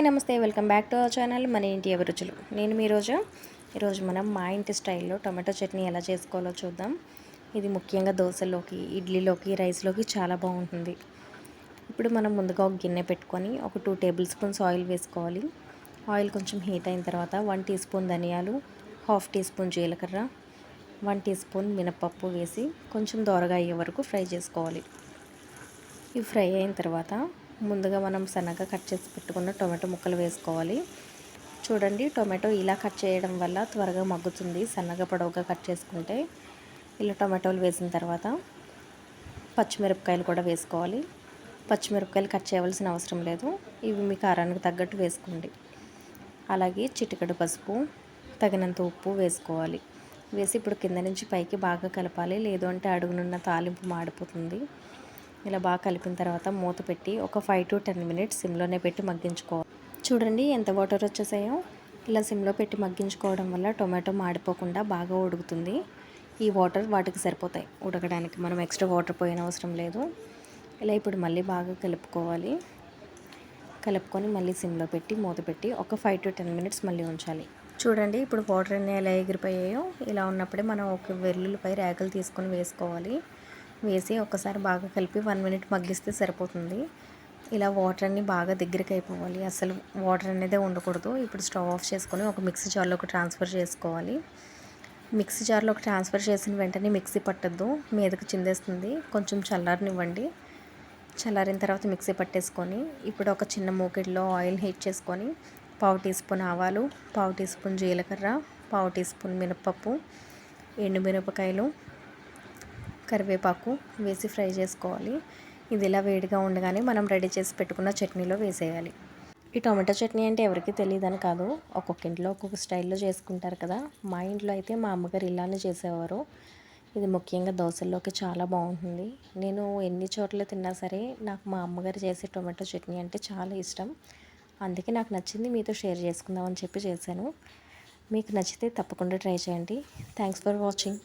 నమస్తే, welcome back to our channel మన ఇంటి అభిరుచులు. నేను ఈరోజు మనం మా ఇంటి స్టైల్లో టొమాటో చట్నీ ఎలా చేసుకోవాలో చూద్దాం. ఇది ముఖ్యంగా దోశలోకి, ఇడ్లీలోకి, రైస్లోకి చాలా బాగుంటుంది. ఇప్పుడు మనం ముందుగా ఒక గిన్నె పెట్టుకొని ఒక 2 టేబుల్ స్పూన్స్ ఆయిల్ వేసుకోవాలి. ఆయిల్ కొంచెం హీట్ అయిన తర్వాత 1 టీ స్పూన్ ధనియాలు, 1/2 టీ స్పూన్ జీలకర్ర, 1 టీ స్పూన్ మినపప్పు వేసి కొంచెం దోరగా అయ్యే వరకు ఫ్రై చేసుకోవాలి. ఇవి ఫ్రై అయిన తర్వాత ముందుగా మనం సన్నగా కట్ చేసి పెట్టుకున్న టొమాటో ముక్కలు వేసుకోవాలి. చూడండి, టొమాటో ఇలా కట్ చేయడం వల్ల త్వరగా మగ్గుతుంది. సన్నగా పొడవుగా కట్ చేసుకుంటే ఇలా టొమాటోలు వేసిన తర్వాత పచ్చిమిరపకాయలు కూడా వేసుకోవాలి. పచ్చిమిరపకాయలు కట్ చేయవలసిన అవసరం లేదు, ఇవి మీ కారానికి తగ్గట్టు వేసుకోండి. అలాగే చిటికెడు పసుపు, తగినంత ఉప్పు వేసుకోవాలి. వేసి ఇప్పుడు కింద నుంచి పైకి బాగా కలపాలి, లేదు అంటే అడుగునున్న తాలింపు మాడిపోతుంది. ఇలా బాగా కలిపిన తర్వాత మూత పెట్టి ఒక 5 to 10 మినిట్స్ సిమ్లోనే పెట్టి మగ్గించుకోవాలి. చూడండి ఎంత వాటర్ వచ్చేసాయో. ఇలా సిమ్లో పెట్టి మగ్గించుకోవడం వల్ల టొమాటో మాడిపోకుండా బాగా ఉడుకుతుంది. ఈ వాటర్ వాటికి సరిపోతాయి ఉడకడానికి, మనం ఎక్స్ట్రా వాటర్ పోయిన అవసరం లేదు. ఇలా ఇప్పుడు మళ్ళీ బాగా కలుపుకొని మళ్ళీ సిమ్లో పెట్టి మూత పెట్టి ఒక 5 to 10 మినిట్స్ మళ్ళీ ఉంచాలి. చూడండి, ఇప్పుడు వాటర్ అన్నీ ఎలా ఎగిరిపోయాయో. ఇలా ఉన్నప్పుడే మనం ఒక వెల్లుల్లిపై రేకలు తీసుకొని వేసుకోవాలి. వేసి ఒకసారి బాగా కలిపి 1 మినిట్ మగ్గిస్తే సరిపోతుంది. ఇలా వాటర్ అన్నీ బాగా దగ్గరికి అయిపోవాలి, అసలు వాటర్ అనేది ఉండకూడదు. ఇప్పుడు స్టవ్ ఆఫ్ చేసుకొని ఒక మిక్సీ జార్లోకి ట్రాన్స్ఫర్ చేసుకోవాలి. మిక్సీ జార్లోకి ట్రాన్స్ఫర్ చేసిన వెంటనే మిక్సీ పట్టద్దు, మీదకి చిందేస్తుంది. కొంచెం చల్లారనివ్వండి. చల్లారిన తర్వాత మిక్సీ పట్టేసుకొని ఇప్పుడు ఒక చిన్న మూకిడిలో ఆయిల్ హీట్ చేసుకొని 1/2 టీ స్పూన్ ఆవాలు, 1/2 టీ స్పూన్ జీలకర్ర, 1/2 టీ స్పూన్ మినపప్పు, ఎండుమిరపకాయలు, కరివేపాకు వేసి ఫ్రై చేసుకోవాలి. ఇది ఇలా వేడిగా ఉండగానే మనం రెడీ చేసి పెట్టుకున్న చట్నీలో వేసేయాలి. ఈ టొమాటో చట్నీ అంటే ఎవరికి తెలియదని కాదు, ఒక్కొక్క ఇంట్లో ఒక్కొక్క స్టైల్లో చేసుకుంటారు కదా. మా ఇంట్లో అయితే మా అమ్మగారు ఇలానే చేసేవారు. ఇది ముఖ్యంగా దోశల్లోకి చాలా బాగుంటుంది. నేను ఎన్ని చోట్ల తిన్నా సరే నాకు మా అమ్మగారు చేసే టొమాటో చట్నీ అంటే చాలా ఇష్టం. అందుకే నాకు నచ్చింది మీతో షేర్ చేసుకుందామని చెప్పి చేశాను. మీకు నచ్చితే తప్పకుండా ట్రై చేయండి. Thanks for watching.